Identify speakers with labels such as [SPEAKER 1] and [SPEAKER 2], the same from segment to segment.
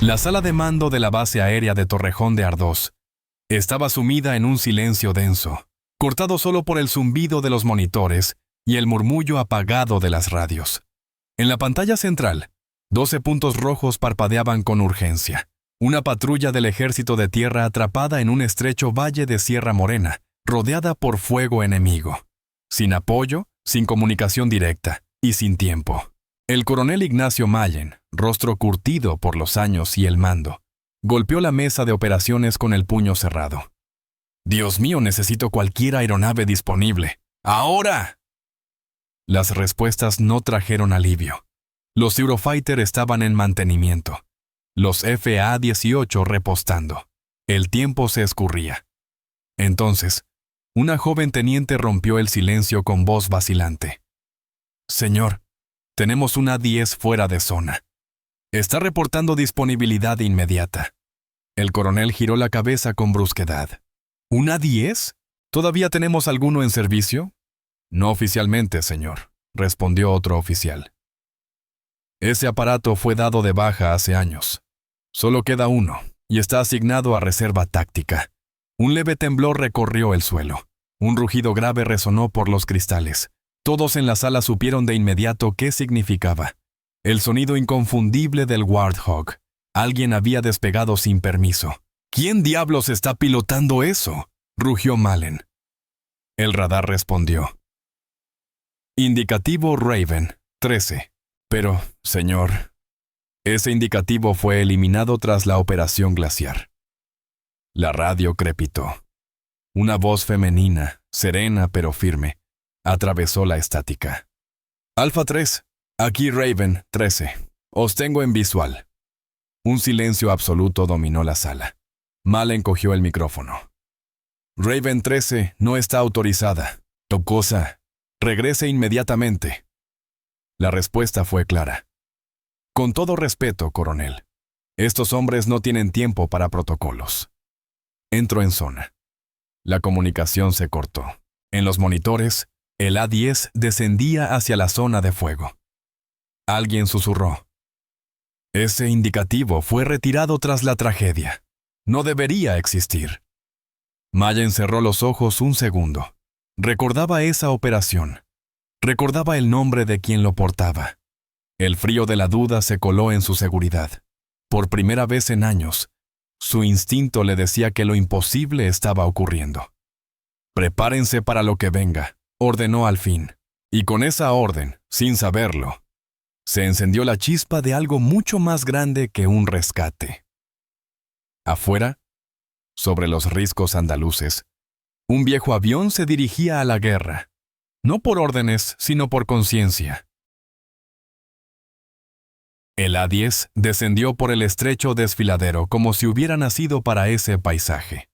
[SPEAKER 1] La sala de mando de la base aérea de Torrejón de Ardoz estaba sumida en un silencio denso, cortado solo por el zumbido de los monitores y el murmullo apagado de las radios. En la pantalla central, 12 puntos rojos parpadeaban con urgencia. Una patrulla del ejército de tierra atrapada en un estrecho valle de Sierra Morena, rodeada por fuego enemigo. Sin apoyo, sin comunicación directa y sin tiempo. El coronel Ignacio Mallen, rostro curtido por los años y el mando, golpeó la mesa de operaciones con el puño cerrado. «Dios mío, necesito cualquier aeronave disponible. ¡Ahora!». Las respuestas no trajeron alivio. Los Eurofighter estaban en mantenimiento. Los FA-18 repostando. El tiempo se escurría. Entonces, una joven teniente rompió el silencio con voz vacilante. «Señor, tenemos una A-10 fuera de zona. Está reportando disponibilidad inmediata». El coronel giró la cabeza con brusquedad. «¿Una A-10? ¿Todavía tenemos alguno en servicio?» «No oficialmente, señor», respondió otro oficial. «Ese aparato fue dado de baja hace años. Solo queda uno, y está asignado a reserva táctica». Un leve temblor recorrió el suelo. Un rugido grave resonó por los cristales. Todos en la sala supieron de inmediato qué significaba. El sonido inconfundible del Warthog. Alguien había despegado sin permiso. «¿Quién diablos está pilotando eso?», rugió Mallen. El radar respondió. «Indicativo Raven, 13. Pero, señor...». Ese indicativo fue eliminado tras la operación glaciar. La radio crepitó. Una voz femenina, serena pero firme, atravesó la estática. «Alfa 3, aquí Raven, 13. Os tengo en visual». Un silencio absoluto dominó la sala. Mallen cogió el micrófono. «Raven 13 no está autorizada. Tocosa, regrese inmediatamente». La respuesta fue clara. «Con todo respeto, coronel, estos hombres no tienen tiempo para protocolos». Entró en zona. La comunicación se cortó. En los monitores, el A-10 descendía hacia la zona de fuego. Alguien susurró. «Ese indicativo fue retirado tras la tragedia. No debería existir». Mallen cerró los ojos un segundo. Recordaba esa operación. Recordaba el nombre de quien lo portaba. El frío de la duda se coló en su seguridad. Por primera vez en años, su instinto le decía que lo imposible estaba ocurriendo. «Prepárense para lo que venga», ordenó al fin. Y con esa orden, sin saberlo, se encendió la chispa de algo mucho más grande que un rescate. Afuera, sobre los riscos andaluces, un viejo avión se dirigía a la guerra, no por órdenes, sino por conciencia. El A-10 descendió por el estrecho desfiladero como si hubiera nacido para ese paisaje.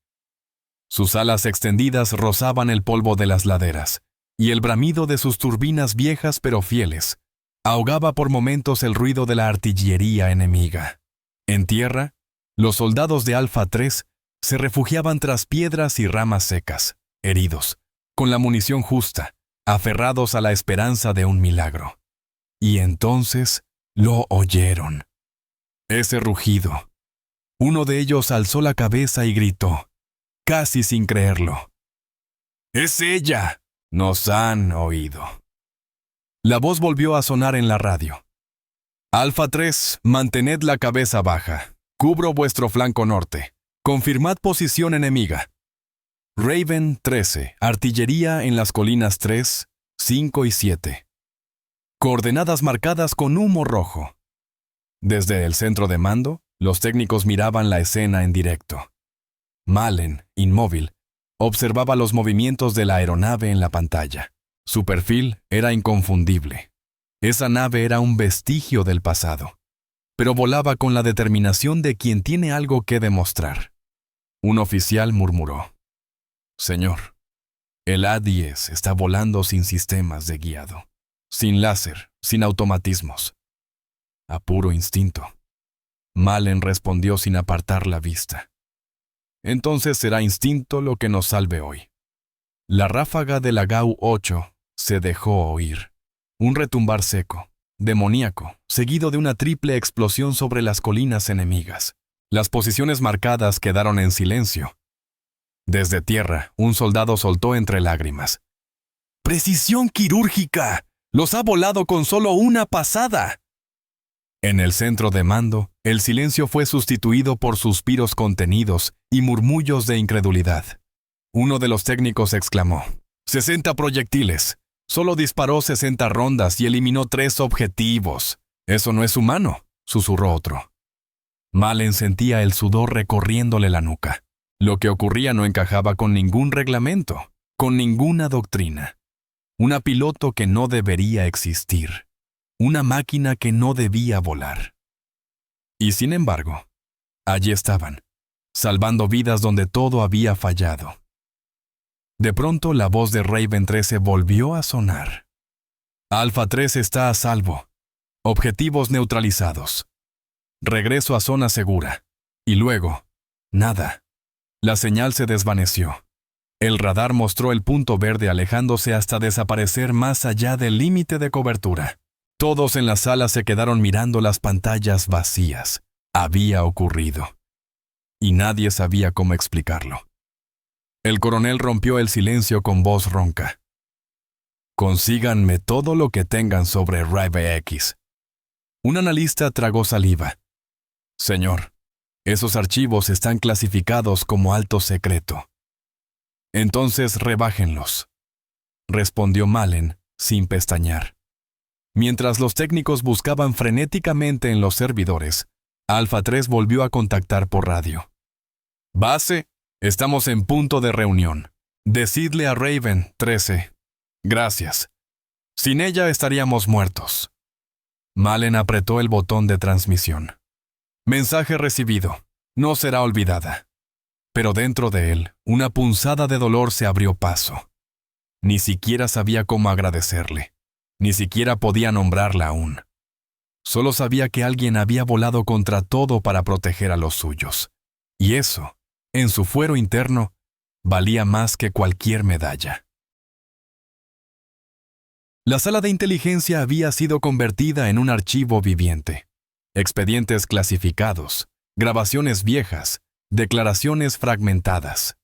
[SPEAKER 1] Sus alas extendidas rozaban el polvo de las laderas, y el bramido de sus turbinas viejas pero fieles ahogaba por momentos el ruido de la artillería enemiga. En tierra, los soldados de Alfa 3 se refugiaban tras piedras y ramas secas, heridos, con la munición justa, aferrados a la esperanza de un milagro. Y entonces lo oyeron. Ese rugido. Uno de ellos alzó la cabeza y gritó, casi sin creerlo. «¡Es ella! Nos han oído». La voz volvió a sonar en la radio. «Alfa 3, mantened la cabeza baja. Cubro vuestro flanco norte. Confirmad posición enemiga. Raven 13, artillería en las colinas 3, 5 y 7. Coordenadas marcadas con humo rojo». Desde el centro de mando, los técnicos miraban la escena en directo. Mallen, inmóvil, observaba los movimientos de la aeronave en la pantalla. Su perfil era inconfundible. Esa nave era un vestigio del pasado, pero volaba con la determinación de quien tiene algo que demostrar. Un oficial murmuró: «Señor, el A-10 está volando sin sistemas de guiado, sin láser, sin automatismos. A puro instinto». Mallen respondió sin apartar la vista: «Entonces será instinto lo que nos salve hoy». La ráfaga de la GAU-8 se dejó oír. Un retumbar seco, demoníaco, seguido de una triple explosión sobre las colinas enemigas. Las posiciones marcadas quedaron en silencio. Desde tierra, un soldado soltó entre lágrimas: ¡Precisión quirúrgica! ¡Los ha volado con solo una pasada! En el centro de mando, el silencio fue sustituido por suspiros contenidos y murmullos de incredulidad. Uno de los técnicos exclamó: ¡60 proyectiles! Solo disparó 60 rondas y eliminó 3 objetivos. «Eso no es humano», susurró otro. Malen sentía el sudor recorriéndole la nuca. Lo que ocurría no encajaba con ningún reglamento, con ninguna doctrina. Una piloto que no debería existir. Una máquina que no debía volar. Y sin embargo, allí estaban, salvando vidas donde todo había fallado. De pronto la voz de Raven 13 volvió a sonar. Alpha 3 está a salvo. Objetivos neutralizados. Regreso a zona segura. Y luego, nada. La señal se desvaneció. El radar mostró el punto verde alejándose hasta desaparecer más allá del límite de cobertura. Todos en la sala se quedaron mirando las pantallas vacías. Había ocurrido. Y nadie sabía cómo explicarlo. El coronel rompió el silencio con voz ronca. «Consíganme todo lo que tengan sobre Raven X». Un analista tragó saliva. «Señor, esos archivos están clasificados como alto secreto». «Entonces rebájenlos», respondió Malen, sin pestañear. Mientras los técnicos buscaban frenéticamente en los servidores, Alpha 3 volvió a contactar por radio. «Base, estamos en punto de reunión. Decidle a Raven 13. Gracias. Sin ella estaríamos muertos». Malen apretó el botón de transmisión. «Mensaje recibido. No será olvidada». Pero dentro de él, una punzada de dolor se abrió paso. Ni siquiera sabía cómo agradecerle. Ni siquiera podía nombrarla aún. Solo sabía que alguien había volado contra todo para proteger a los suyos. Y eso, en su fuero interno, valía más que cualquier medalla. La sala de inteligencia había sido convertida en un archivo viviente. Expedientes clasificados, grabaciones viejas, declaraciones fragmentadas.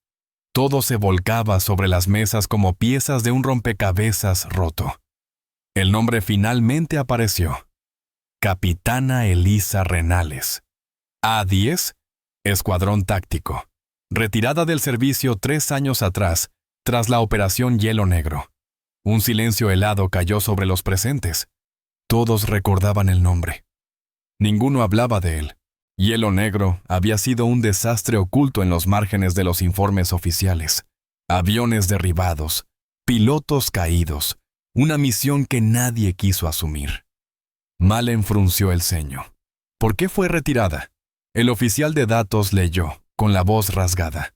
[SPEAKER 1] Todo se volcaba sobre las mesas como piezas de un rompecabezas roto. El nombre finalmente apareció. Capitana Elisa Renales. A-10, Escuadrón Táctico. Retirada del servicio 3 años atrás, tras la Operación Hielo Negro. Un silencio helado cayó sobre los presentes. Todos recordaban el nombre. Ninguno hablaba de él. Hielo Negro había sido un desastre oculto en los márgenes de los informes oficiales. Aviones derribados, pilotos caídos, una misión que nadie quiso asumir. Malen frunció el ceño. ¿Por qué fue retirada? El oficial de datos leyó, con la voz rasgada.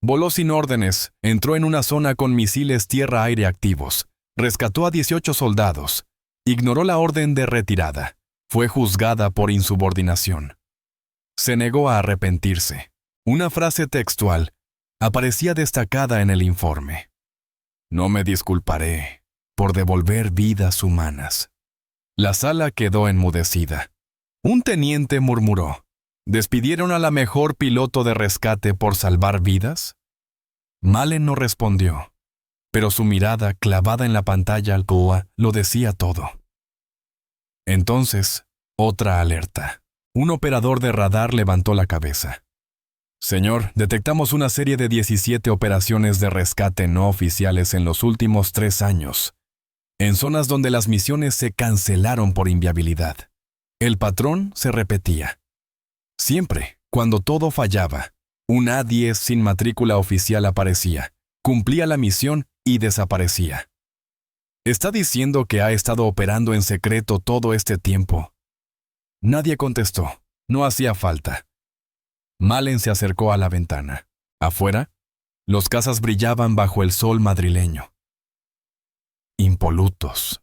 [SPEAKER 1] Voló sin órdenes, entró en una zona con misiles tierra-aire activos, rescató a 18 soldados, ignoró la orden de retirada, fue juzgada por insubordinación. Se negó a arrepentirse. Una frase textual aparecía destacada en el informe. «No me disculparé por devolver vidas humanas». La sala quedó enmudecida. Un teniente murmuró: ¿despidieron a la mejor piloto de rescate por salvar vidas? Malen no respondió, pero su mirada clavada en la pantalla alcoa lo decía todo. Entonces, otra alerta. Un operador de radar levantó la cabeza. «Señor, detectamos una serie de 17 operaciones de rescate no oficiales en los últimos 3 años, en zonas donde las misiones se cancelaron por inviabilidad. El patrón se repetía. Siempre, cuando todo fallaba, un A-10 sin matrícula oficial aparecía, cumplía la misión y desaparecía. ¿Está diciendo que ha estado operando en secreto todo este tiempo?» Nadie contestó. No hacía falta. Malen se acercó a la ventana. Afuera, los cazas brillaban bajo el sol madrileño. Impolutos.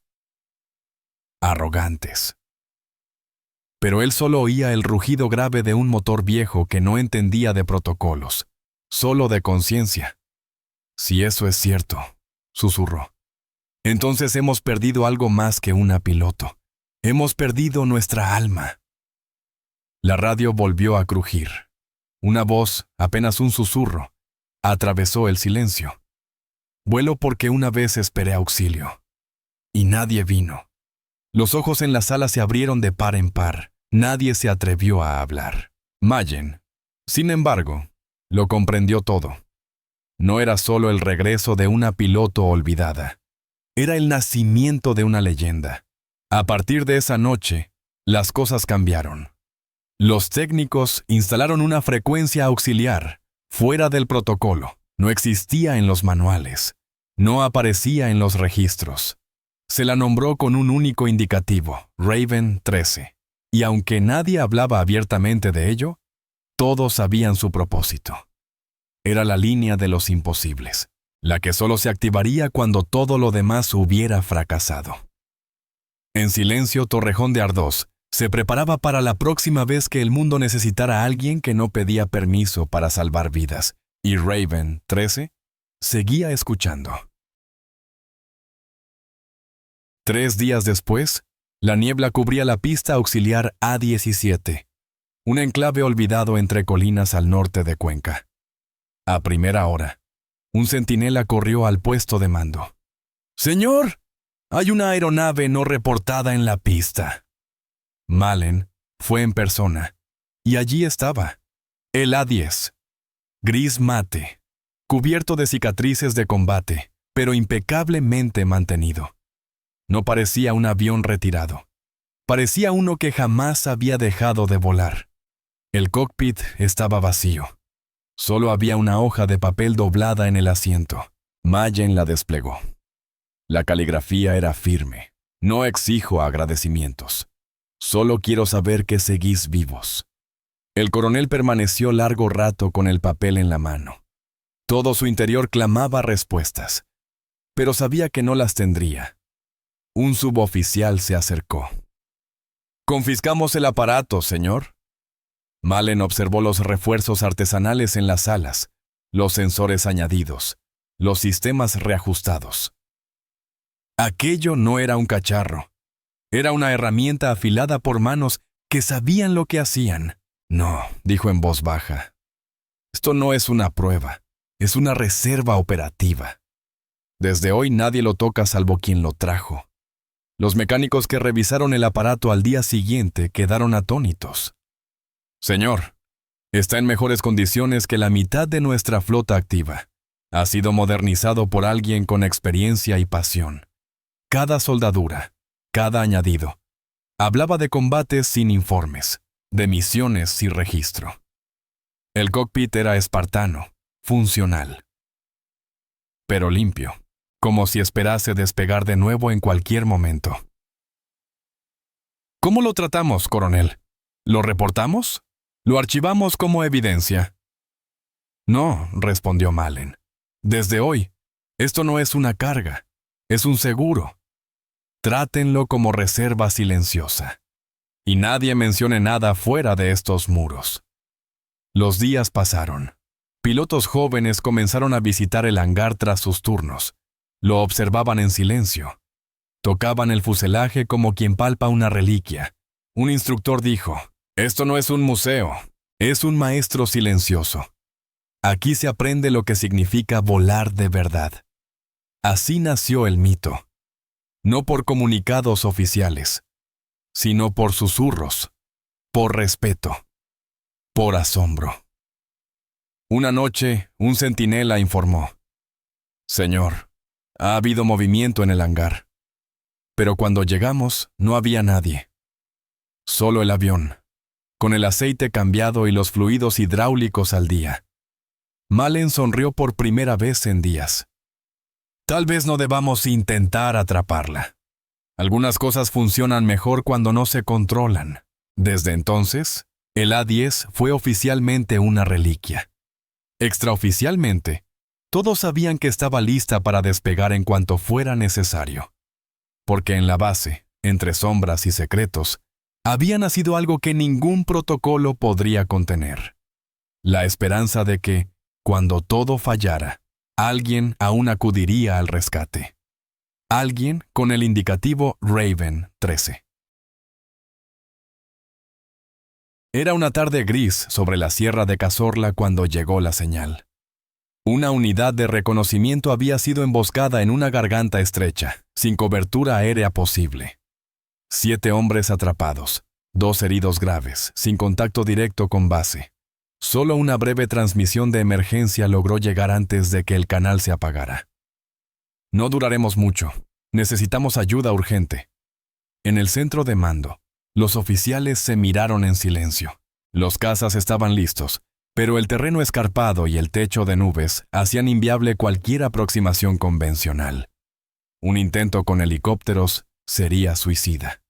[SPEAKER 1] Arrogantes. Pero él solo oía el rugido grave de un motor viejo que no entendía de protocolos, solo de conciencia. «Si eso es cierto», susurró, «entonces hemos perdido algo más que una piloto. Hemos perdido nuestra alma. La radio volvió a crujir. Una voz, apenas un susurro, atravesó el silencio. Vuelo porque una vez esperé auxilio. Y nadie vino. Los ojos en la sala se abrieron de par en par. Nadie se atrevió a hablar. Mallen, sin embargo, lo comprendió todo. No era solo el regreso de una piloto olvidada. Era el nacimiento de una leyenda. A partir de esa noche, las cosas cambiaron. Los técnicos instalaron una frecuencia auxiliar, fuera del protocolo. No existía en los manuales. No aparecía en los registros. Se la nombró con un único indicativo, Raven 13. Y aunque nadie hablaba abiertamente de ello, todos sabían su propósito. Era la línea de los imposibles, la que solo se activaría cuando todo lo demás hubiera fracasado. En silencio, Torrejón de Ardoz se preparaba para la próxima vez que el mundo necesitara a alguien que no pedía permiso para salvar vidas, y Raven 13 seguía escuchando. 3 días después, la niebla cubría la pista auxiliar A-17, un enclave olvidado entre colinas al norte de Cuenca. A primera hora, un centinela corrió al puesto de mando. «¡Señor! Hay una aeronave no reportada en la pista». Mallen fue en persona, y allí estaba, el A-10, gris mate, cubierto de cicatrices de combate, pero impecablemente mantenido. No parecía un avión retirado. Parecía uno que jamás había dejado de volar. El cockpit estaba vacío. Solo había una hoja de papel doblada en el asiento. Mallen la desplegó. La caligrafía era firme. No exijo agradecimientos. Solo quiero saber que seguís vivos. El coronel permaneció largo rato con el papel en la mano. Todo su interior clamaba respuestas, pero sabía que no las tendría. Un suboficial se acercó. «Confiscamos el aparato, señor». Mallen observó los refuerzos artesanales en las salas, los sensores añadidos, los sistemas reajustados. Aquello no era un cacharro. Era una herramienta afilada por manos que sabían lo que hacían. «No», dijo en voz baja. «Esto no es una prueba, es una reserva operativa. Desde hoy nadie lo toca salvo quien lo trajo». Los mecánicos que revisaron el aparato al día siguiente quedaron atónitos. «Señor, está en mejores condiciones que la mitad de nuestra flota activa. Ha sido modernizado por alguien con experiencia y pasión. Cada soldadura, cada añadido. Hablaba de combates sin informes, de misiones sin registro. El cockpit era espartano, funcional, pero limpio, como si esperase despegar de nuevo en cualquier momento. «¿Cómo lo tratamos, coronel? ¿Lo reportamos? ¿Lo archivamos como evidencia?» «No», respondió Mallen. «Desde hoy, esto no es una carga, es un seguro. Trátenlo como reserva silenciosa. Y nadie mencione nada fuera de estos muros». Los días pasaron. Pilotos jóvenes comenzaron a visitar el hangar tras sus turnos. Lo observaban en silencio. Tocaban el fuselaje como quien palpa una reliquia. Un instructor dijo: «Esto no es un museo, es un maestro silencioso. Aquí se aprende lo que significa volar de verdad». Así nació el mito. No por comunicados oficiales, sino por susurros, por respeto, por asombro. Una noche, un centinela informó: «Señor, ha habido movimiento en el hangar». Pero cuando llegamos, no había nadie. Solo el avión, con el aceite cambiado y los fluidos hidráulicos al día. Mallen sonrió por primera vez en días. «Tal vez no debamos intentar atraparla. Algunas cosas funcionan mejor cuando no se controlan». Desde entonces, el A-10 fue oficialmente una reliquia. Extraoficialmente, todos sabían que estaba lista para despegar en cuanto fuera necesario. Porque en la base, entre sombras y secretos, había nacido algo que ningún protocolo podría contener. La esperanza de que, cuando todo fallara, alguien aún acudiría al rescate. Alguien con el indicativo Raven 13. Era una tarde gris sobre la sierra de Cazorla cuando llegó la señal. Una unidad de reconocimiento había sido emboscada en una garganta estrecha, sin cobertura aérea posible. 7 hombres atrapados, 2 heridos graves, sin contacto directo con base. Solo una breve transmisión de emergencia logró llegar antes de que el canal se apagara. No duraremos mucho. Necesitamos ayuda urgente. En el centro de mando, los oficiales se miraron en silencio. Los cazas estaban listos, pero el terreno escarpado y el techo de nubes hacían inviable cualquier aproximación convencional. Un intento con helicópteros sería suicida.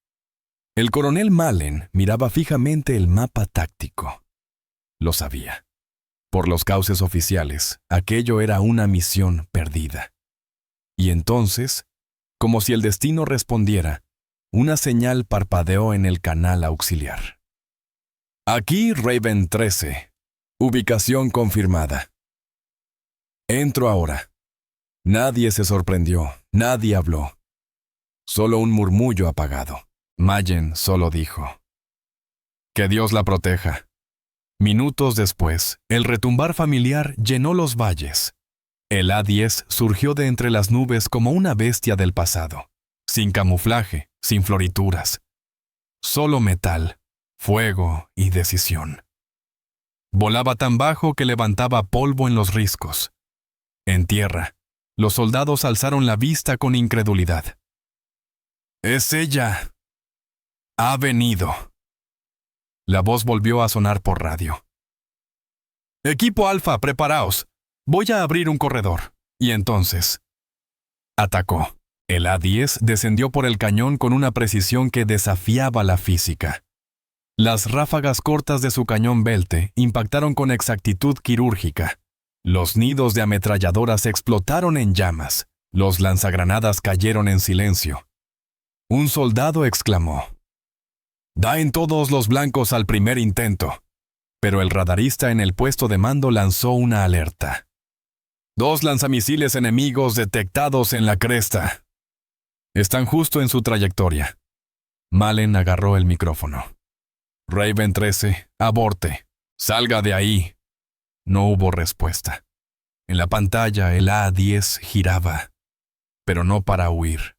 [SPEAKER 1] El coronel Malen miraba fijamente el mapa táctico. Lo sabía. Por los cauces oficiales, aquello era una misión perdida. Y entonces, como si el destino respondiera, una señal parpadeó en el canal auxiliar. Aquí Raven 13. Ubicación confirmada. Entro ahora. Nadie se sorprendió, nadie habló. Solo un murmullo apagado. Mallen solo dijo: «Que Dios la proteja». Minutos después, el retumbar familiar llenó los valles. El A-10 surgió de entre las nubes como una bestia del pasado, sin camuflaje, sin florituras. Solo metal, fuego y decisión. Volaba tan bajo que levantaba polvo en los riscos. En tierra, los soldados alzaron la vista con incredulidad. «Es ella. Ha venido». La voz volvió a sonar por radio. «Equipo Alfa, preparaos. Voy a abrir un corredor». Y entonces atacó. El A-10 descendió por el cañón con una precisión que desafiaba la física. Las ráfagas cortas de su cañón Belte impactaron con exactitud quirúrgica. Los nidos de ametralladoras explotaron en llamas. Los lanzagranadas cayeron en silencio. Un soldado exclamó: «Da en todos los blancos al primer intento». Pero el radarista en el puesto de mando lanzó una alerta. «2 lanzamisiles enemigos detectados en la cresta. Están justo en su trayectoria». Malen agarró el micrófono. «Raven 13, aborte. Salga de ahí». No hubo respuesta. En la pantalla el A-10 giraba, pero no para huir.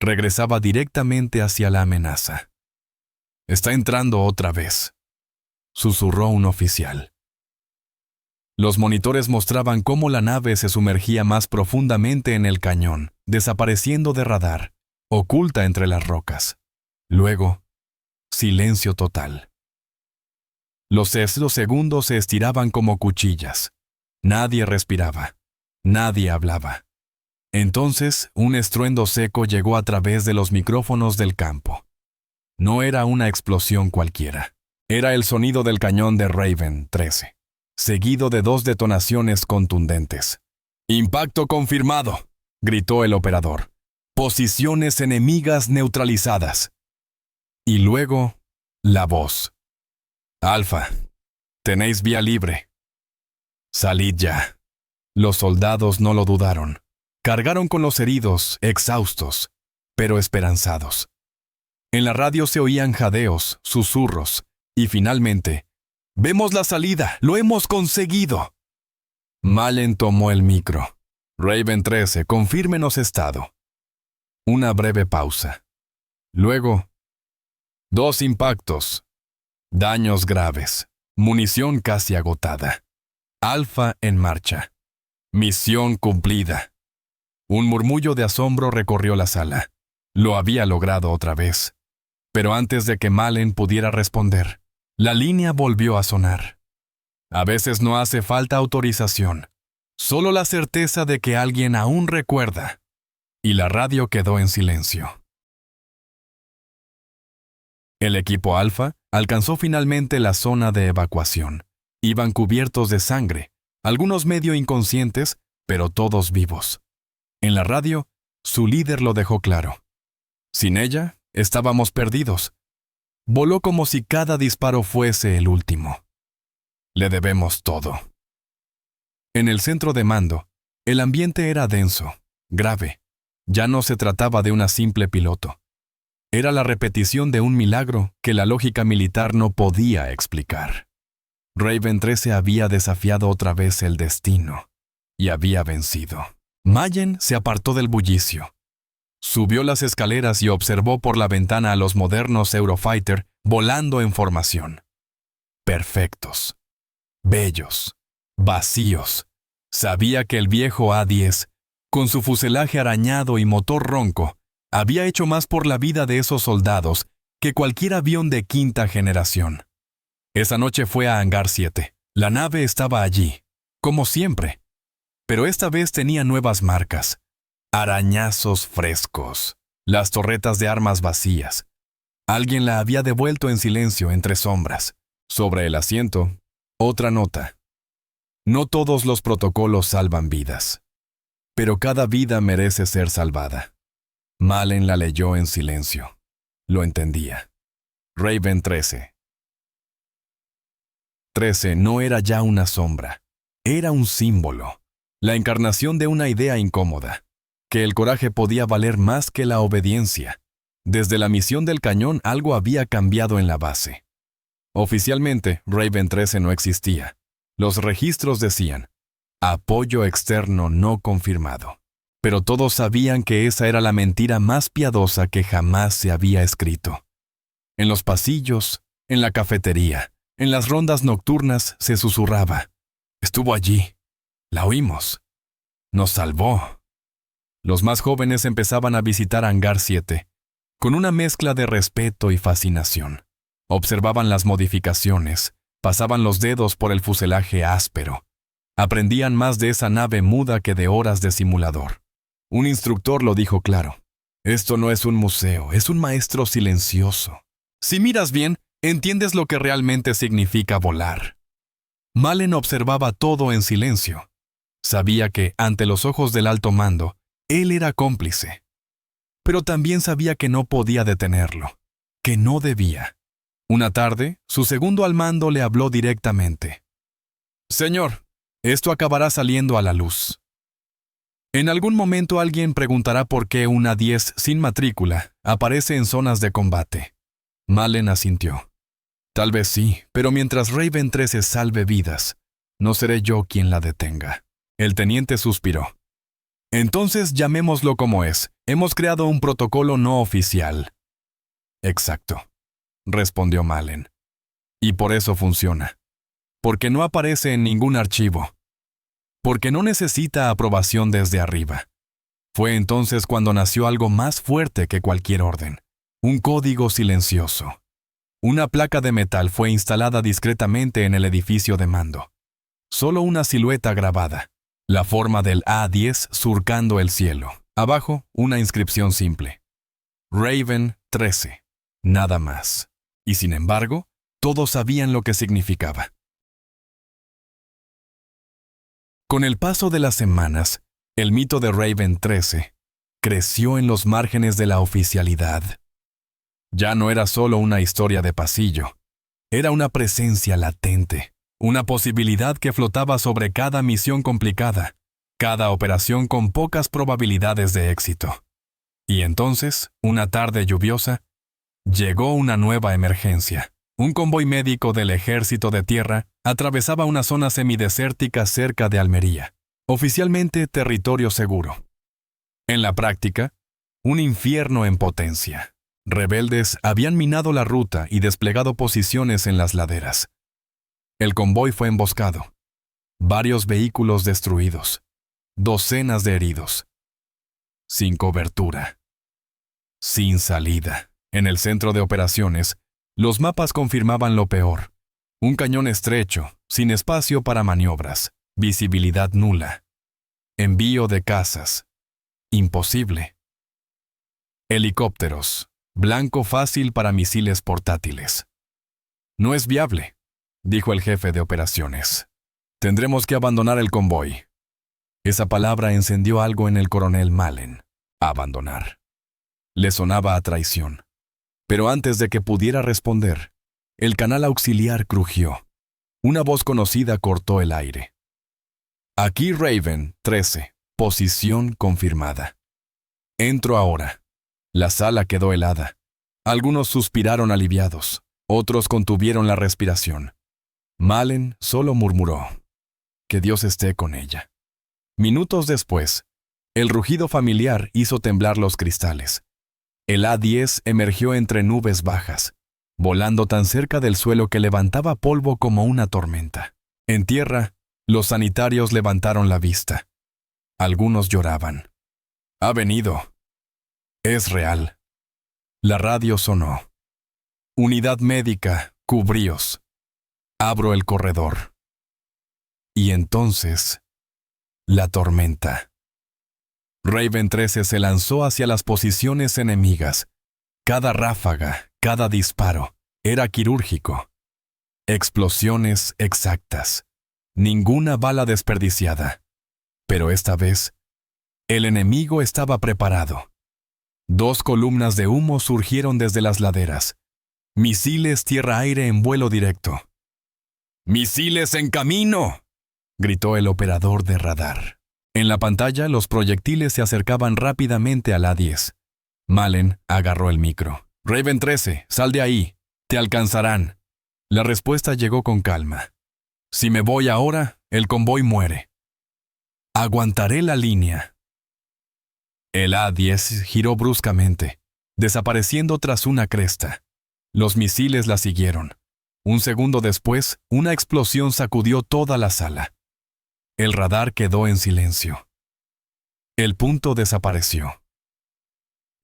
[SPEAKER 1] Regresaba directamente hacia la amenaza. «Está entrando otra vez», susurró un oficial. Los monitores mostraban cómo la nave se sumergía más profundamente en el cañón, desapareciendo de radar, oculta entre las rocas. Luego, silencio total. Los segundos se estiraban como cuchillas. Nadie respiraba. Nadie hablaba. Entonces, un estruendo seco llegó a través de los micrófonos del campo. No era una explosión cualquiera. Era el sonido del cañón de Raven 13, seguido de 2 detonaciones contundentes. «Impacto confirmado», gritó el operador. «Posiciones enemigas neutralizadas». Y luego, la voz. «Alfa, tenéis vía libre. Salid ya». Los soldados no lo dudaron. Cargaron con los heridos, exhaustos, pero esperanzados. En la radio se oían jadeos, susurros, y finalmente: «Vemos la salida, lo hemos conseguido». Malen tomó el micro. «Raven 13, confírmenos estado». Una breve pausa. Luego: «2 impactos. Daños graves. Munición casi agotada. Alfa en marcha. Misión cumplida». Un murmullo de asombro recorrió la sala. Lo había logrado otra vez. Pero antes de que Malen pudiera responder, la línea volvió a sonar. A veces no hace falta autorización, solo la certeza de que alguien aún recuerda. Y la radio quedó en silencio. El equipo Alfa alcanzó finalmente la zona de evacuación. Iban cubiertos de sangre, algunos medio inconscientes, pero todos vivos. En la radio, su líder lo dejó claro. Sin ella, estábamos perdidos. Voló como si cada disparo fuese el último. Le debemos todo. En el centro de mando, el ambiente era denso, grave. Ya no se trataba de una simple piloto. Era la repetición de un milagro que la lógica militar no podía explicar. Raven 13 había desafiado otra vez el destino y había vencido. Mallen se apartó del bullicio. Subió las escaleras y observó por la ventana a los modernos Eurofighter volando en formación. Perfectos, bellos, vacíos. Sabía que el viejo A-10, con su fuselaje arañado y motor ronco, había hecho más por la vida de esos soldados que cualquier avión de quinta generación. Esa noche fue a Hangar 7. La nave estaba allí, como siempre, pero esta vez tenía nuevas marcas. Arañazos frescos, las torretas de armas vacías. Alguien la había devuelto en silencio entre sombras. Sobre el asiento, otra nota. No todos los protocolos salvan vidas, pero cada vida merece ser salvada. Mallen la leyó en silencio. Lo entendía. Raven 13. 13 no era ya una sombra, era un símbolo, la encarnación de una idea incómoda, que el coraje podía valer más que la obediencia. Desde la misión del cañón algo había cambiado en la base. Oficialmente, Raven 13 no existía. Los registros decían, apoyo externo no confirmado. Pero todos sabían que esa era la mentira más piadosa que jamás se había escrito. En los pasillos, en la cafetería, en las rondas nocturnas se susurraba. Estuvo allí. La oímos. Nos salvó. Los más jóvenes empezaban a visitar Hangar 7, con una mezcla de respeto y fascinación. Observaban las modificaciones, pasaban los dedos por el fuselaje áspero. Aprendían más de esa nave muda que de horas de simulador. Un instructor lo dijo claro. Esto no es un museo, es un maestro silencioso. Si miras bien, entiendes lo que realmente significa volar. Mallen observaba todo en silencio. Sabía que, ante los ojos del alto mando, él era cómplice. Pero también sabía que no podía detenerlo, que no debía. Una tarde, su segundo al mando le habló directamente. Señor, esto acabará saliendo a la luz. En algún momento alguien preguntará por qué un A-10 sin matrícula aparece en zonas de combate. Mallen asintió. Tal vez sí, pero mientras Raven 13 salve vidas, no seré yo quien la detenga. El teniente suspiró. Entonces llamémoslo como es. Hemos creado un protocolo no oficial. Exacto, respondió Mallen. Y por eso funciona. Porque no aparece en ningún archivo. Porque no necesita aprobación desde arriba. Fue entonces cuando nació algo más fuerte que cualquier orden. Un código silencioso. Una placa de metal fue instalada discretamente en el edificio de mando. Solo una silueta grabada. La forma del A-10 surcando el cielo. Abajo, una inscripción simple. Raven 13. Nada más. Y sin embargo, todos sabían lo que significaba. Con el paso de las semanas, el mito de Raven 13 creció en los márgenes de la oficialidad. Ya no era solo una historia de pasillo, era una presencia latente, una posibilidad que flotaba sobre cada misión complicada, cada operación con pocas probabilidades de éxito. Y entonces, una tarde lluviosa, llegó una nueva emergencia. Un convoy médico del Ejército de Tierra atravesaba una zona semidesértica cerca de Almería, oficialmente territorio seguro. En la práctica, un infierno en potencia. Rebeldes habían minado la ruta y desplegado posiciones en las laderas. El convoy fue emboscado. Varios vehículos destruidos. Docenas de heridos. Sin cobertura. Sin salida. En el centro de operaciones, los mapas confirmaban lo peor. Un cañón estrecho, sin espacio para maniobras, visibilidad nula. Envío de cazas. Imposible. Helicópteros. Blanco fácil para misiles portátiles. No es viable, dijo el jefe de operaciones. Tendremos que abandonar el convoy. Esa palabra encendió algo en el coronel Mallen. Abandonar. Le sonaba a traición. Pero antes de que pudiera responder, el canal auxiliar crujió. Una voz conocida cortó el aire. Aquí Raven 13, posición confirmada. Entro ahora. La sala quedó helada. Algunos suspiraron aliviados, otros contuvieron la respiración. Malen solo murmuró: «Que Dios esté con ella». Minutos después, el rugido familiar hizo temblar los cristales. El A-10 emergió entre nubes bajas, volando tan cerca del suelo que levantaba polvo como una tormenta. En tierra, los sanitarios levantaron la vista. Algunos lloraban. «Ha venido. Es real». La radio sonó. «Unidad médica, cubríos. Abro el corredor». Y entonces, la tormenta. Raven 13 se lanzó hacia las posiciones enemigas. Cada ráfaga, cada disparo, era quirúrgico. Explosiones exactas. Ninguna bala desperdiciada. Pero esta vez, el enemigo estaba preparado. 2 columnas de humo surgieron desde las laderas. Misiles tierra-aire en vuelo directo. «¡Misiles en camino!», gritó el operador de radar. En la pantalla, los proyectiles se acercaban rápidamente al A-10. Malen agarró el micro. «Raven 13, sal de ahí. Te alcanzarán». La respuesta llegó con calma. «Si me voy ahora, el convoy muere. Aguantaré la línea». El A-10 giró bruscamente, desapareciendo tras una cresta. Los misiles la siguieron. Un segundo después, una explosión sacudió toda la sala. El radar quedó en silencio. El punto desapareció.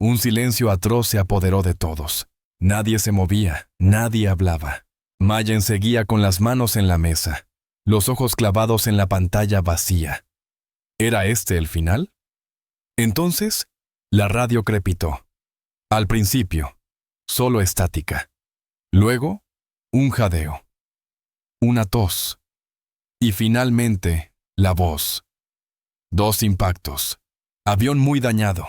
[SPEAKER 1] Un silencio atroz se apoderó de todos. Nadie se movía, nadie hablaba. Mayen seguía con las manos en la mesa, los ojos clavados en la pantalla vacía. ¿Era este el final? Entonces, la radio crepitó. Al principio, solo estática. Luego, un jadeo. Una tos. Y finalmente, la voz. 2 impactos. Avión muy dañado.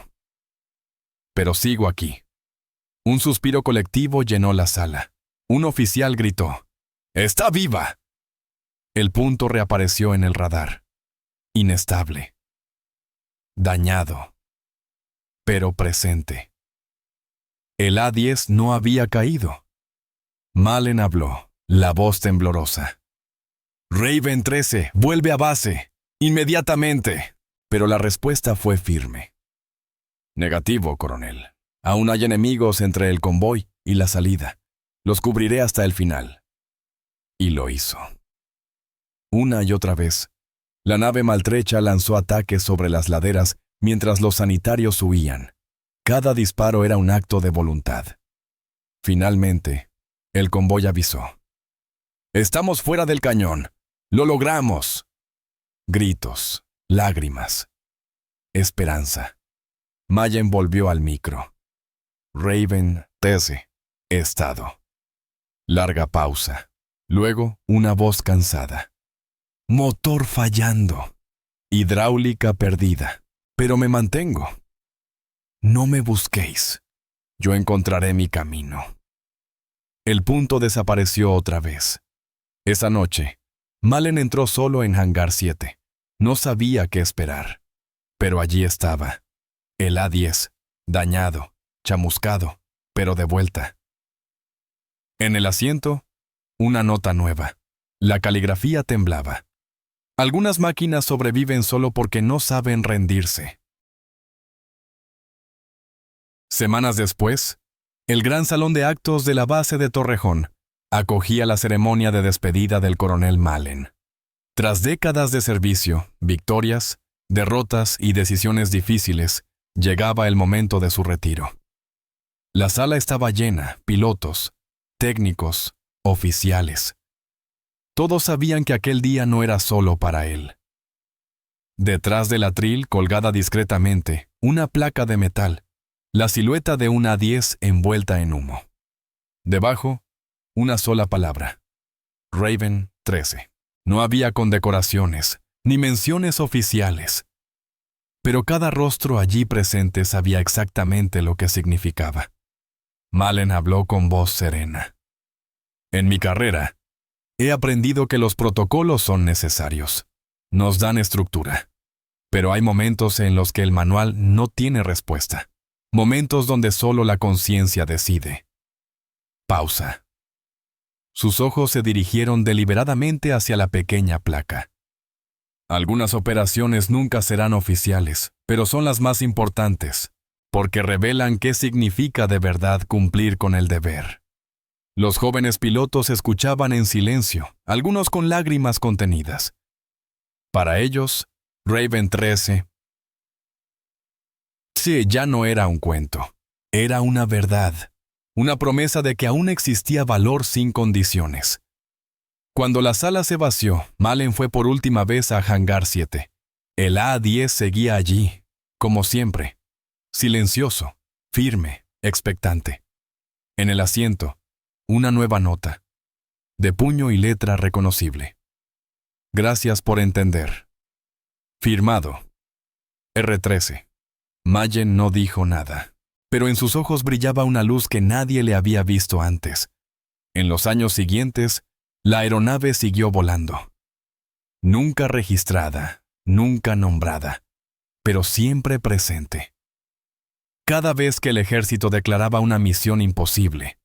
[SPEAKER 1] Pero sigo aquí. Un suspiro colectivo llenó la sala. Un oficial gritó: «¡Está viva!». El punto reapareció en el radar. Inestable. Dañado. Pero presente. El A-10 no había caído. Malen habló, la voz temblorosa. «Raven 13, vuelve a base. Inmediatamente». Pero la respuesta fue firme. «Negativo, coronel. Aún hay enemigos entre el convoy y la salida. Los cubriré hasta el final». Y lo hizo. Una y otra vez, la nave maltrecha lanzó ataques sobre las laderas mientras los sanitarios huían. Cada disparo era un acto de voluntad. Finalmente, el convoy avisó: «Estamos fuera del cañón. ¡Lo logramos!». Gritos, lágrimas, esperanza. Mayen volvió al micro. «Raven 13, estado». Larga pausa. Luego, una voz cansada. «Motor fallando. Hidráulica perdida. Pero me mantengo. No me busquéis. Yo encontraré mi camino». El punto desapareció otra vez. Esa noche, Malen entró solo en Hangar 7. No sabía qué esperar. Pero allí estaba. El A-10, dañado, chamuscado, pero de vuelta. En el asiento, una nota nueva. La caligrafía temblaba. Algunas máquinas sobreviven solo porque no saben rendirse. Semanas después, el gran salón de actos de la base de Torrejón acogía la ceremonia de despedida del coronel Malen. Tras décadas de servicio, victorias, derrotas y decisiones difíciles, llegaba el momento de su retiro. La sala estaba llena, pilotos, técnicos, oficiales. Todos sabían que aquel día no era solo para él. Detrás del atril, colgada discretamente, una placa de metal, la silueta de una A-10 envuelta en humo. Debajo, una sola palabra: Raven 13. No había condecoraciones, ni menciones oficiales. Pero cada rostro allí presente sabía exactamente lo que significaba. Malen habló con voz serena. «En mi carrera, he aprendido que los protocolos son necesarios. Nos dan estructura. Pero hay momentos en los que el manual no tiene respuesta. Momentos donde solo la conciencia decide. Pausa. Sus ojos se dirigieron deliberadamente hacia la pequeña placa. Algunas operaciones nunca serán oficiales, pero son las más importantes, porque revelan qué significa de verdad cumplir con el deber. Los jóvenes pilotos escuchaban en silencio, algunos con lágrimas contenidas. Para ellos, Raven 13, sí, ya no era un cuento, era una verdad, una promesa de que aún existía valor sin condiciones. Cuando la sala se vació, Malen fue por última vez a Hangar 7. El A-10 seguía allí, como siempre, silencioso, firme, expectante. En el asiento, una nueva nota, de puño y letra reconocible. Gracias por entender. Firmado. R13. Mallen no dijo nada, pero en sus ojos brillaba una luz que nadie le había visto antes. En los años siguientes, la aeronave siguió volando. Nunca registrada, nunca nombrada, pero siempre presente. Cada vez que el ejército declaraba una misión imposible,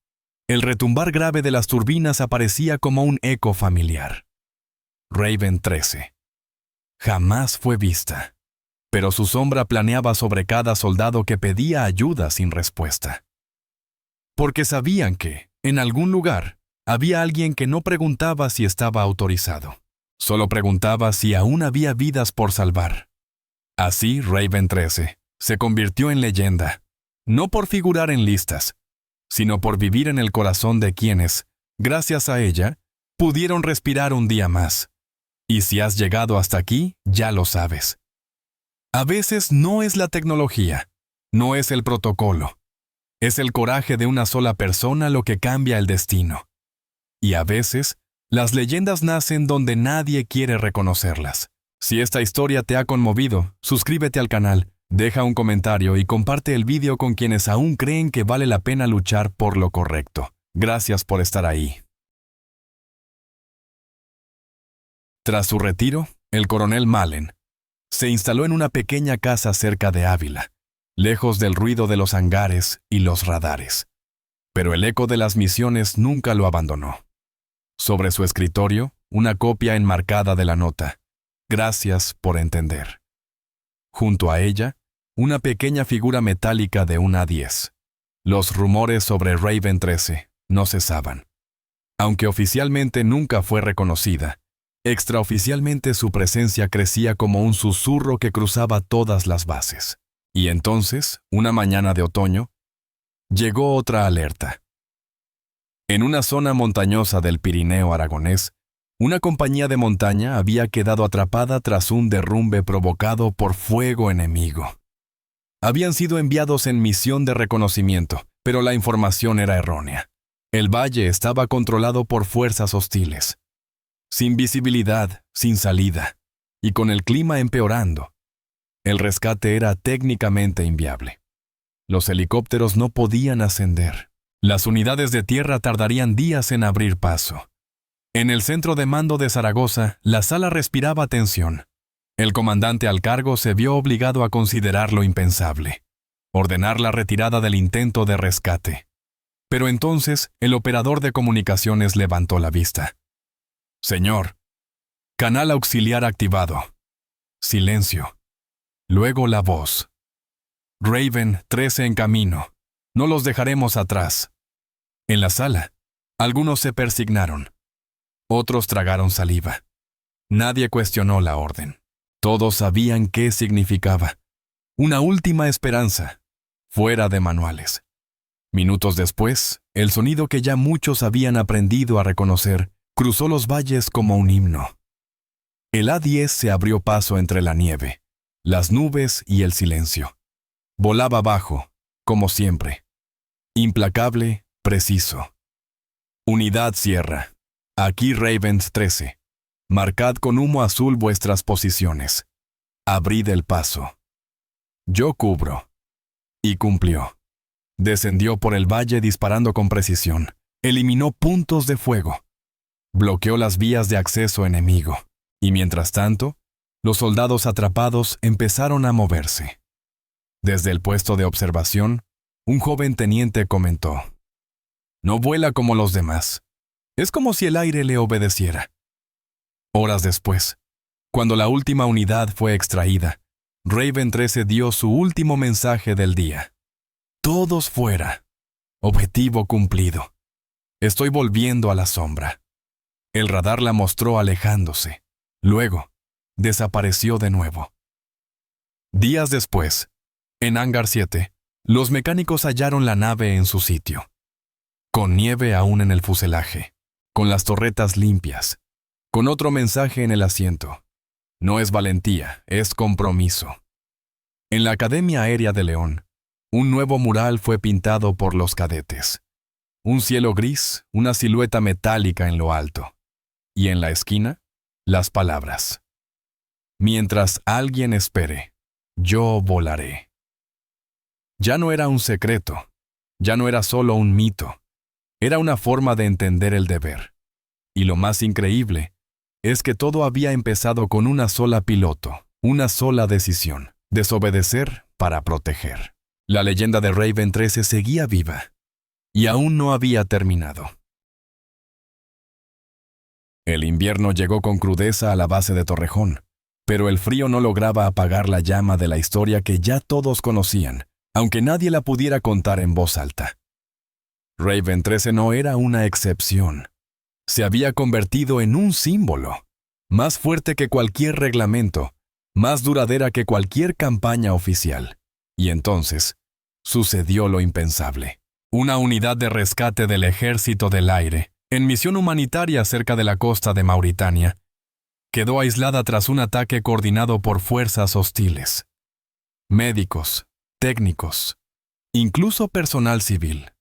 [SPEAKER 1] el retumbar grave de las turbinas aparecía como un eco familiar. Raven 13. Jamás fue vista, pero su sombra planeaba sobre cada soldado que pedía ayuda sin respuesta. Porque sabían que, en algún lugar, había alguien que no preguntaba si estaba autorizado. Solo preguntaba si aún había vidas por salvar. Así, Raven 13 se convirtió en leyenda, no por figurar en listas, sino por vivir en el corazón de quienes, gracias a ella, pudieron respirar un día más. Y si has llegado hasta aquí, ya lo sabes. A veces no es la tecnología, no es el protocolo, es el coraje de una sola persona lo que cambia el destino. Y a veces, las leyendas nacen donde nadie quiere reconocerlas. Si esta historia te ha conmovido, suscríbete al canal, deja un comentario y comparte el vídeo con quienes aún creen que vale la pena luchar por lo correcto. Gracias por estar ahí. Tras su retiro, el coronel Malen se instaló en una pequeña casa cerca de Ávila, lejos del ruido de los hangares y los radares. Pero el eco de las misiones nunca lo abandonó. Sobre su escritorio, una copia enmarcada de la nota. Gracias por entender. Junto a ella, una pequeña figura metálica de un A-10. Los rumores sobre Raven 13 no cesaban. Aunque oficialmente nunca fue reconocida, extraoficialmente su presencia crecía como un susurro que cruzaba todas las bases. Y entonces, una mañana de otoño, llegó otra alerta. En una zona montañosa del Pirineo aragonés, una compañía de montaña había quedado atrapada tras un derrumbe provocado por fuego enemigo. Habían sido enviados en misión de reconocimiento, pero la información era errónea. El valle estaba controlado por fuerzas hostiles. Sin visibilidad, sin salida, y con el clima empeorando. El rescate era técnicamente inviable. Los helicópteros no podían ascender. Las unidades de tierra tardarían días en abrir paso. En el centro de mando de Zaragoza, la sala respiraba tensión. El comandante al cargo se vio obligado a considerar lo impensable, ordenar la retirada del intento de rescate. Pero entonces, el operador de comunicaciones levantó la vista. Señor, canal auxiliar activado. Silencio. Luego la voz. Raven 13 en camino. No los dejaremos atrás. En la sala, algunos se persignaron. Otros tragaron saliva. Nadie cuestionó la orden. Todos sabían qué significaba. Una última esperanza, fuera de manuales. Minutos después, el sonido que ya muchos habían aprendido a reconocer cruzó los valles como un himno. El A-10 se abrió paso entre la nieve, las nubes y el silencio. Volaba bajo, como siempre. Implacable, preciso. Unidad Sierra. Aquí Raven 13. Marcad con humo azul vuestras posiciones. Abrid el paso. Yo cubro. Y cumplió. Descendió por el valle disparando con precisión. Eliminó puntos de fuego. Bloqueó las vías de acceso enemigo. Y mientras tanto, los soldados atrapados empezaron a moverse. Desde el puesto de observación, un joven teniente comentó: «No vuela como los demás. Es como si el aire le obedeciera». Horas después, cuando la última unidad fue extraída, Raven 13 dio su último mensaje del día. «Todos fuera. Objetivo cumplido. Estoy volviendo a la sombra». El radar la mostró alejándose. Luego, desapareció de nuevo. Días después, en Hangar 7, los mecánicos hallaron la nave en su sitio, con nieve aún en el fuselaje, con las torretas limpias, con otro mensaje en el asiento. No es valentía, es compromiso. En la Academia Aérea de León, un nuevo mural fue pintado por los cadetes. Un cielo gris, una silueta metálica en lo alto. Y en la esquina, las palabras: «Mientras alguien espere, yo volaré». Ya no era un secreto, ya no era solo un mito, era una forma de entender el deber. Y lo más increíble es que todo había empezado con una sola piloto, una sola decisión: desobedecer para proteger. La leyenda de Raven 13 seguía viva, y aún no había terminado. El invierno llegó con crudeza a la base de Torrejón, pero el frío no lograba apagar la llama de la historia que ya todos conocían, aunque nadie la pudiera contar en voz alta. Raven 13 no era una excepción. Se había convertido en un símbolo, más fuerte que cualquier reglamento, más duradera que cualquier campaña oficial. Y entonces, sucedió lo impensable. Una unidad de rescate del Ejército del Aire, en misión humanitaria cerca de la costa de Mauritania, quedó aislada tras un ataque coordinado por fuerzas hostiles. Médicos, técnicos, incluso personal civil.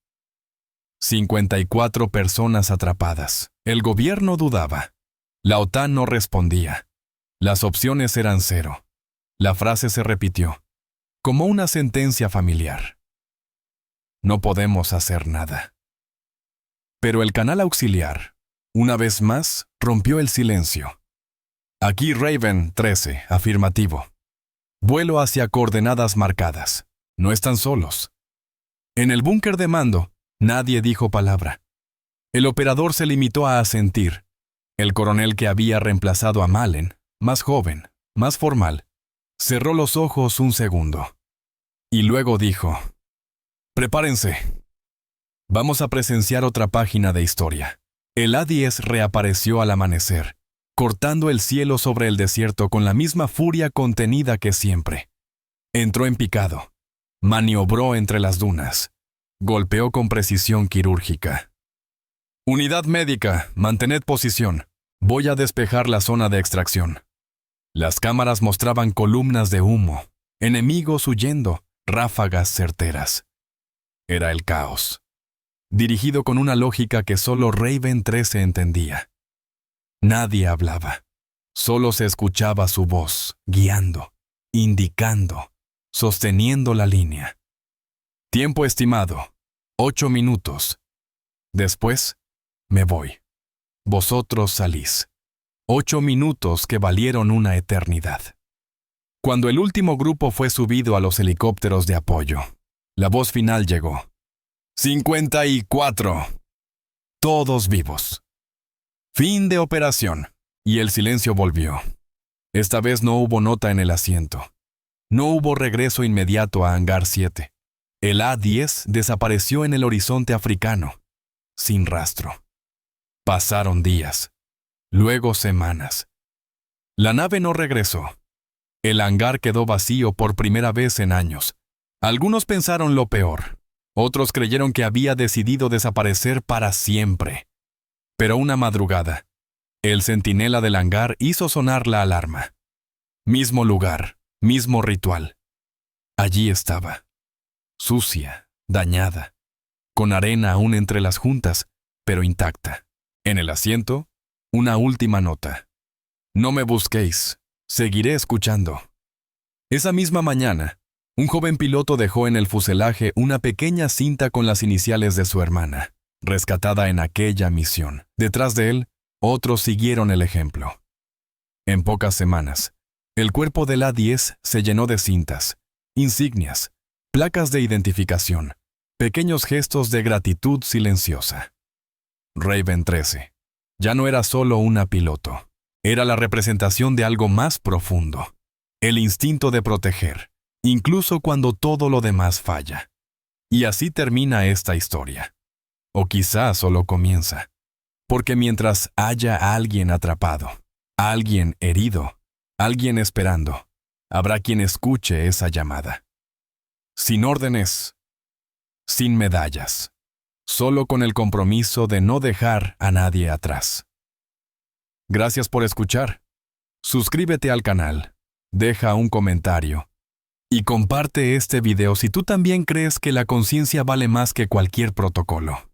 [SPEAKER 1] 54 personas atrapadas. El gobierno dudaba. La OTAN no respondía. Las opciones eran cero. La frase se repitió, como una sentencia familiar: «No podemos hacer nada». Pero el canal auxiliar, una vez más, rompió el silencio. «Aquí Raven 13, afirmativo. Vuelo hacia coordenadas marcadas. No están solos». En el búnker de mando, nadie dijo palabra. El operador se limitó a asentir. El coronel que había reemplazado a Malen, más joven, más formal, cerró los ojos un segundo. Y luego dijo: «Prepárense. Vamos a presenciar otra página de historia». El A-10 reapareció al amanecer, cortando el cielo sobre el desierto con la misma furia contenida que siempre. Entró en picado, maniobró entre las dunas, golpeó con precisión quirúrgica. «Unidad médica, mantened posición. Voy a despejar la zona de extracción». Las cámaras mostraban columnas de humo, enemigos huyendo, ráfagas certeras. Era el caos, dirigido con una lógica que solo Raven 13 entendía. Nadie hablaba, solo se escuchaba su voz, guiando, indicando, sosteniendo la línea. Tiempo estimado, 8 minutos. Después, me voy. Vosotros salís. 8 minutos que valieron una eternidad. Cuando el último grupo fue subido a los helicópteros de apoyo, la voz final llegó: 54. Todos vivos. Fin de operación. Y el silencio volvió. Esta vez no hubo nota en el asiento. No hubo regreso inmediato a Hangar 7. El A-10 desapareció en el horizonte africano, sin rastro. Pasaron días, luego semanas. La nave no regresó. El hangar quedó vacío por primera vez en años. Algunos pensaron lo peor. Otros creyeron que había decidido desaparecer para siempre. Pero una madrugada, el centinela del hangar hizo sonar la alarma. Mismo lugar, mismo ritual. Allí estaba, sucia, dañada, con arena aún entre las juntas, pero intacta. En el asiento, una última nota: «No me busquéis, seguiré escuchando». Esa misma mañana, un joven piloto dejó en el fuselaje una pequeña cinta con las iniciales de su hermana, rescatada en aquella misión. Detrás de él, otros siguieron el ejemplo. En pocas semanas, el cuerpo del A-10 se llenó de cintas, insignias, placas de identificación, pequeños gestos de gratitud silenciosa. Raven 13. Ya no era solo una piloto. Era la representación de algo más profundo. El instinto de proteger, incluso cuando todo lo demás falla. Y así termina esta historia. O quizás solo comienza. Porque mientras haya alguien atrapado, alguien herido, alguien esperando, habrá quien escuche esa llamada. Sin órdenes, sin medallas, solo con el compromiso de no dejar a nadie atrás. Gracias por escuchar. Suscríbete al canal, deja un comentario y comparte este video si tú también crees que la conciencia vale más que cualquier protocolo.